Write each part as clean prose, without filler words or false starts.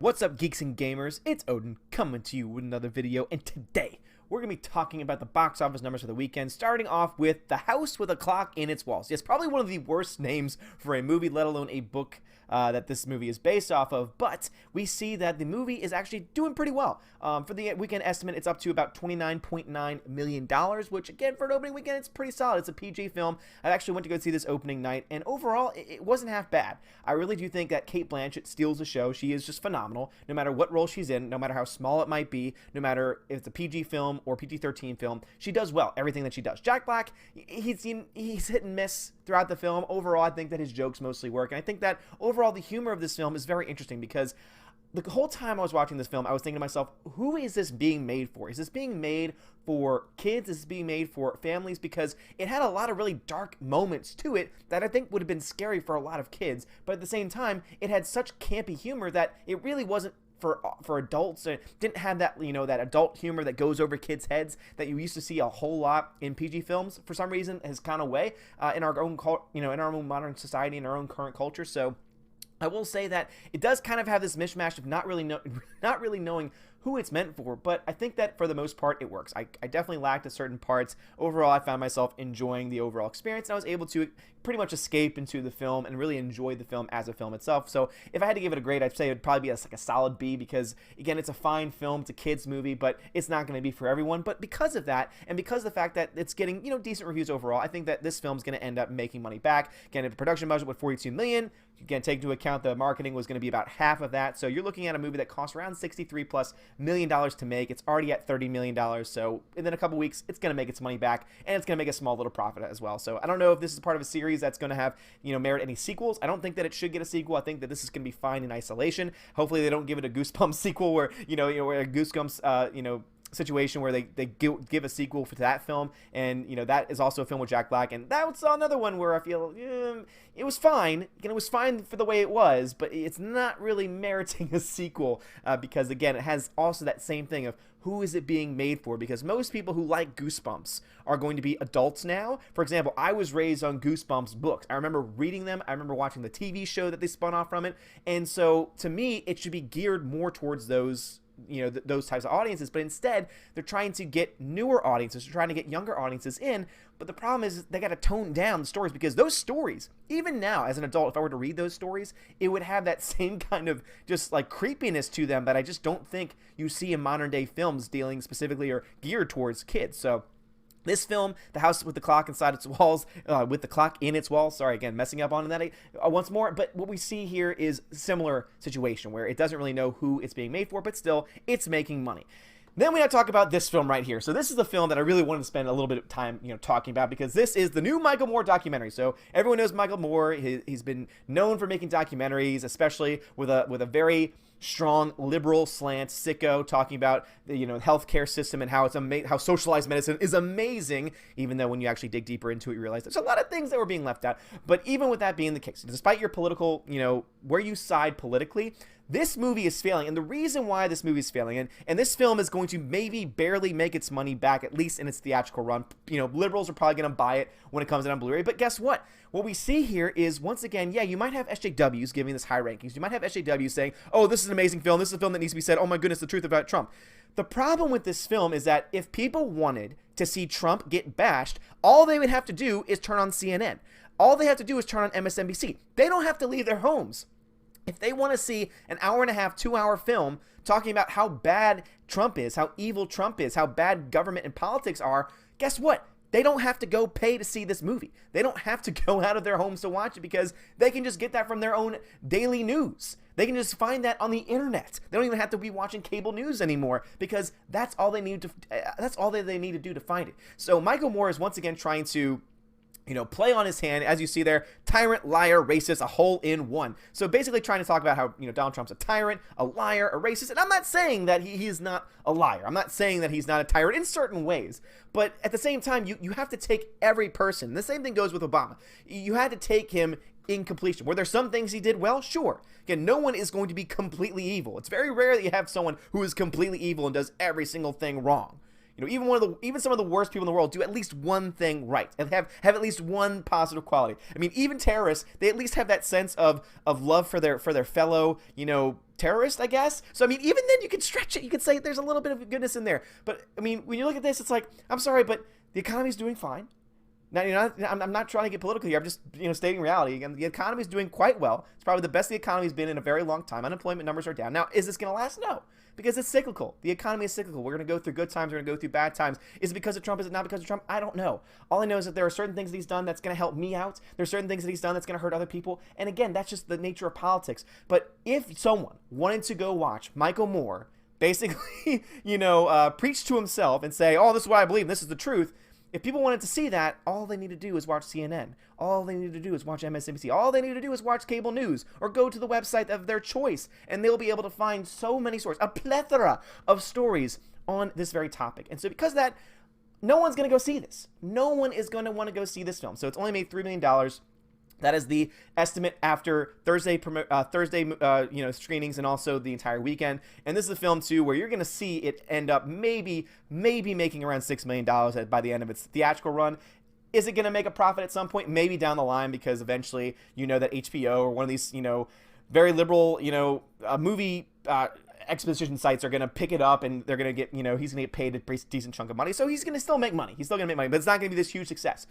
What's up, geeks and gamers? It's Odin coming to you with another video, and today we're going to be talking about the box office numbers for the weekend, starting off with The House with a Clock in Its Walls. Yes, probably one of the worst names for a movie, let alone a book that this movie is based off of, but we see that the movie is actually doing pretty well. For the weekend estimate, it's up to about $29.9 million, which again, for an opening weekend, it's pretty solid. It's a PG film. I actually went to go see this opening night, and overall, it wasn't half bad. I really do think that Cate Blanchett steals the show. She is just phenomenal, no matter what role she's in, no matter how small it might be, no matter if it's a PG film or PG-13 film, she does well, everything that she does. Jack Black, he's hit and miss throughout the film. Overall, I think that his jokes mostly work, and I think that overall the humor of this film is very interesting because the whole time I was watching this film, I was thinking to myself, who is this being made for? Is this being made for kids? Is this being made for families? Because it had a lot of really dark moments to it that I think would have been scary for a lot of kids, but at the same time, it had such campy humor that it really wasn't for adults. It didn't have that, that adult humor that goes over kids' heads that you used to see a whole lot in PG films. For some reason, has gone away in our own, in our own modern society, in our own current culture. So I will say that it does kind of have this mishmash of not really knowing who it's meant for, but I think that for the most part it works. I definitely lacked at certain parts. Overall, I found myself enjoying the overall experience, and I was able to pretty much escape into the film and really enjoy the film as a film itself. So if I had to give it a grade, I'd say it would probably be like a solid B, because again, it's a fine film, it's a kids movie, but it's not going to be for everyone. But because of that, and because of the fact that it's getting decent reviews overall, I think that this film's going to end up making money back. Again, a production budget with $42 million. Again, take into account the marketing was going to be about half of that, so you're looking at a movie that costs around $63+ million to make. It's already at $30 million, so within a couple weeks, it's going to make its money back, and it's going to make a small little profit as well. So I don't know if this is part of a series that's going to have, merit any sequels. I don't think that it should get a sequel. I think that this is going to be fine in isolation. Hopefully they don't give it a Goosebumps sequel where, where a Goosebumps, situation where they give a sequel to that film, and that is also a film with Jack Black, and that was another one where I feel it was fine. Again, it was fine for the way it was, but it's not really meriting a sequel because again, it has also that same thing of who is it being made for, because most people who like Goosebumps are going to be adults now. For example, I was raised on Goosebumps books. I remember reading them. I remember watching the TV show that they spun off from it, and so to me it should be geared more towards those those types of audiences, but instead they're trying to get newer audiences, they're trying to get younger audiences in. But the problem is they got to tone down the stories, because those stories, even now as an adult, if I were to read those stories, it would have that same kind of just like creepiness to them that I just don't think you see in modern day films dealing specifically or geared towards kids. So this film, The House with the Clock Inside Its Walls, with the clock in its walls, sorry, again, messing up on that once more, but what we see here is a similar situation where it doesn't really know who it's being made for, but still, it's making money. Then we have to talk about this film right here. So this is the film that I really wanted to spend a little bit of time, talking about, because this is the new Michael Moore documentary. So everyone knows Michael Moore. He's been known for making documentaries, especially with a very strong liberal slant, sicko, talking about the healthcare system and how it's how socialized medicine is amazing, even though when you actually dig deeper into it, you realize there's a lot of things that were being left out. But even with that being the case, despite your political, where you side politically, this movie is failing, and the reason why this movie is failing, and this film is going to maybe barely make its money back, at least in its theatrical run. Liberals are probably going to buy it when it comes out on Blu-ray, but guess what? What we see here is, once again, yeah, you might have SJWs giving this high rankings. You might have SJWs saying, oh, this is an amazing film. This is a film that needs to be said, oh my goodness, the truth about Trump. The problem with this film is that if people wanted to see Trump get bashed, all they would have to do is turn on CNN. All they have to do is turn on MSNBC. They don't have to leave their homes. If they want to see an hour and a half, 2-hour film talking about how bad Trump is, how evil Trump is, how bad government and politics are, guess what? They don't have to go pay to see this movie. They don't have to go out of their homes to watch it, because they can just get that from their own daily news. They can just find that on the internet. They don't even have to be watching cable news anymore, because that's all they need to they need to do to find it. So Michael Moore is once again trying to play on his hand, as you see there, tyrant, liar, racist, a hole in one. So basically trying to talk about how, Donald Trump's a tyrant, a liar, a racist, and I'm not saying that he's not a liar. I'm not saying that he's not a tyrant in certain ways, but at the same time, you have to take every person. The same thing goes with Obama. You had to take him in completion. Were there some things he did well? Sure. Again, no one is going to be completely evil. It's very rare that you have someone who is completely evil and does every single thing wrong. even some of the worst people in the world do at least one thing right and have at least one positive quality. I mean, even terrorists, they at least have that sense of love for their fellow, terrorist, I guess. So I mean, even then you can stretch it. You can say there's a little bit of goodness in there. But I mean, when you look at this, it's like, I'm sorry, but the economy's doing fine. Now, I'm not trying to get political here. I'm just, stating reality. Again, the economy is doing quite well. It's probably the best the economy's been in a very long time. Unemployment numbers are down. Now, is this going to last? No, because it's cyclical. The economy is cyclical. We're going to go through good times. We're going to go through bad times. Is it because of Trump? Is it not because of Trump? I don't know. All I know is that there are certain things that he's done that's going to help me out. There's certain things that he's done that's going to hurt other people. And again, that's just the nature of politics. But if someone wanted to go watch Michael Moore basically, preach to himself and say, oh, this is what I believe, this is the truth. If people wanted to see that, all they need to do is watch CNN. All they need to do is watch MSNBC. All they need to do is watch cable news or go to the website of their choice, and they'll be able to find so many sources, a plethora of stories on this very topic. And so because of that, no one's going to go see this. No one is going to want to go see this film. So it's only made $3 million. That is the estimate after Thursday screenings and also the entire weekend. And this is a film, too, where you're going to see it end up maybe making around $6 million by the end of its theatrical run. Is it going to make a profit at some point? Maybe down the line, because eventually, that HBO or one of these, very liberal, movie exposition sites are going to pick it up, and they're going to get, he's going to get paid a pretty decent chunk of money. So he's going to still make money. He's still going to make money, but it's not going to be this huge success.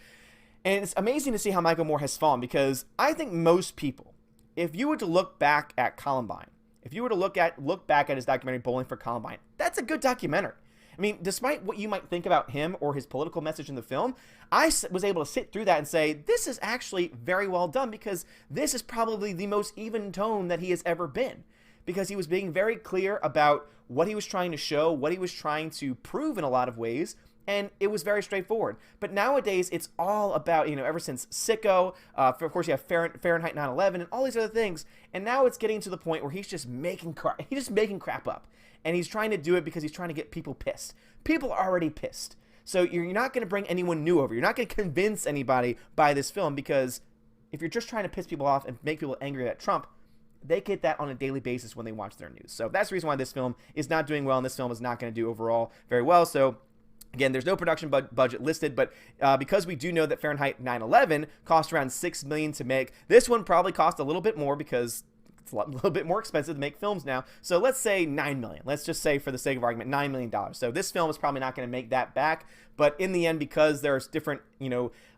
And it's amazing to see how Michael Moore has fallen, because I think most people, if you were to look back at Columbine, if you were to look back at his documentary Bowling for Columbine, that's a good documentary. I mean, despite what you might think about him or his political message in the film, I was able to sit through that and say, this is actually very well done, because this is probably the most even tone that he has ever been, because he was being very clear about what he was trying to show, what he was trying to prove in a lot of ways. And it was very straightforward. But nowadays, it's all about, ever since Sicko, of course, you have Fahrenheit 9/11 and all these other things. And now it's getting to the point where he's just making crap up. And he's trying to do it because he's trying to get people pissed. People are already pissed. So you're not going to bring anyone new over. You're not going to convince anybody by this film, because if you're just trying to piss people off and make people angry at Trump, they get that on a daily basis when they watch their news. So that's the reason why this film is not doing well, and this film is not going to do overall very well. So again, there's no production budget listed, but because we do know that Fahrenheit 9/11 cost around $6 million to make, this one probably cost a little bit more because it's a little bit more expensive to make films now. So let's say $9 million. Let's just say, for the sake of argument, $9 million. So this film is probably not going to make that back. But in the end, because there's different,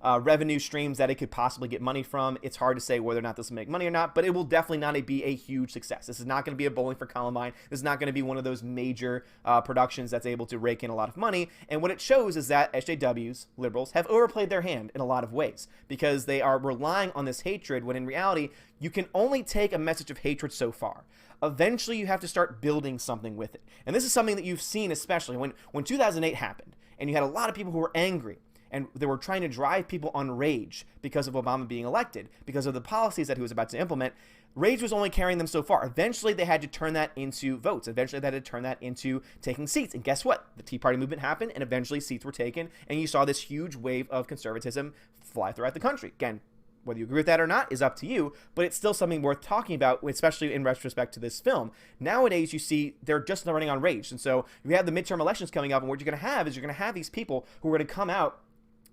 revenue streams that it could possibly get money from, it's hard to say whether or not this will make money or not. But it will definitely not be a huge success. This is not going to be a Bowling for Columbine. This is not going to be one of those major productions that's able to rake in a lot of money. And what it shows is that SJWs, liberals, have overplayed their hand in a lot of ways, because they are relying on this hatred when in reality, you can only take a message of hatred so far. Eventually, you have to start building something with it. And this is something that you've seen, especially when 2008 happened, and you had a lot of people who were angry, and they were trying to drive people on rage because of Obama being elected, because of the policies that he was about to implement. Rage was only carrying them so far. Eventually, they had to turn that into votes. Eventually, they had to turn that into taking seats. And guess what? The Tea Party movement happened, and eventually seats were taken, and you saw this huge wave of conservatism fly throughout the country. Again, whether you agree with that or not is up to you, but it's still something worth talking about, especially in retrospect to this film. Nowadays, you see they're just running on rage. And so you have the midterm elections coming up, and what you're going to have is you're going to have these people who are going to come out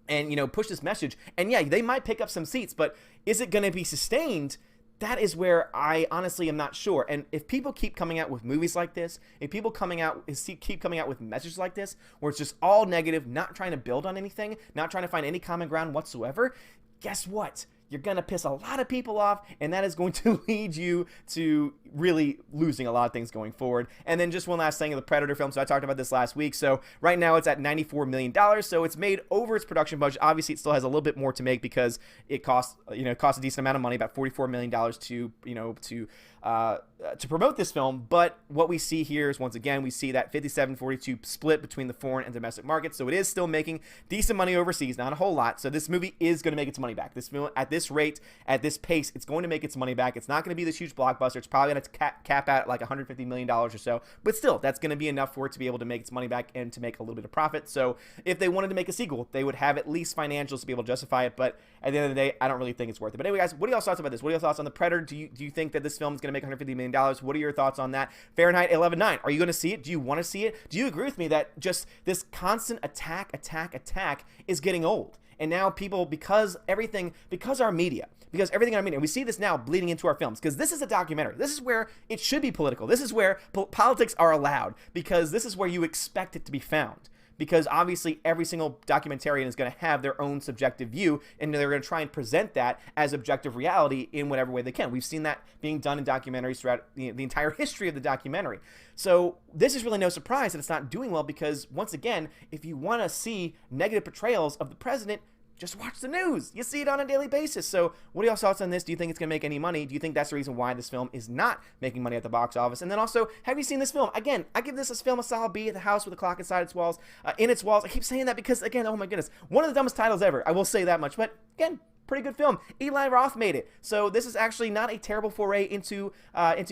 and, push this message. And yeah, they might pick up some seats, but is it going to be sustained? That is where I honestly am not sure. And if people keep coming out with movies like this, if people keep coming out with messages like this, where it's just all negative, not trying to build on anything, not trying to find any common ground whatsoever, guess what? You're going to piss a lot of people off, and that is going to lead you to really losing a lot of things going forward. And then just one last thing of the Predator film. So I talked about this last week. So right now it's at $94 million. So it's made over its production budget. Obviously, it still has a little bit more to make because it costs a decent amount of money, about $44 million to promote this film. But what we see here is, once again, we see that 57-42 split between the foreign and domestic markets. So it is still making decent money overseas, not a whole lot. So this movie is going to make its money back. This film, at this rate, at this pace, it's going to make its money back. It's not going to be this huge blockbuster. It's probably going going to cap out like $150 million or so, but still, that's going to be enough for it to be able to make its money back and to make a little bit of profit. So if they wanted to make a sequel, they would have at least financials to be able to justify it, but at the end of the day, I don't really think it's worth it. But anyway, guys, what are y'all's thoughts about this? What are your thoughts on The Predator? Do you think that this film is going to make $150 million? What are your thoughts on that? Fahrenheit 11/9, are you going to see it? Do you want to see it? Do you agree with me that just this constant attack is getting old? And now people, because everything on our media, and we see this now bleeding into our films, because this is a documentary. This is where it should be political. This is where politics are allowed, because this is where you expect it to be found. Because obviously every single documentarian is going to have their own subjective view, and they're going to try and present that as objective reality in whatever way they can. We've seen that being done in documentaries throughout the entire history of the documentary. So this is really no surprise that it's not doing well, because once again, if you want to see negative portrayals of the president, just watch the news. You see it on a daily basis. So what are y'all's thoughts on this? Do you think it's going to make any money? Do you think that's the reason why this film is not making money at the box office? And then also, have you seen this film? Again, I give this film a solid B. The House with a Clock Inside Its Walls. In its walls. I keep saying that because, again, oh my goodness, one of the dumbest titles ever. I will say that much. But again, pretty good film. Eli Roth made it, so this is actually not a terrible foray into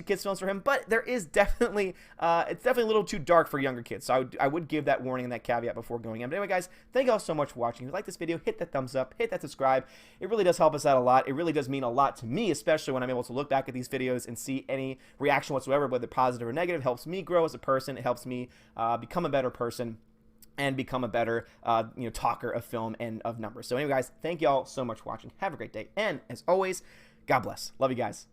kids films for him. But there is definitely it's definitely a little too dark for younger kids. So I would give that warning and that caveat before going in. But anyway, guys, thank you all so much for watching. If you like this video, hit that thumbs up, hit that subscribe. It really does help us out a lot. It really does mean a lot to me, especially when I'm able to look back at these videos and see any reaction whatsoever, whether positive or negative. It helps me grow as a person. It helps me become a better person and become a better talker of film and of numbers. So anyway, guys, thank y'all so much for watching. Have a great day. And as always, God bless. Love you guys.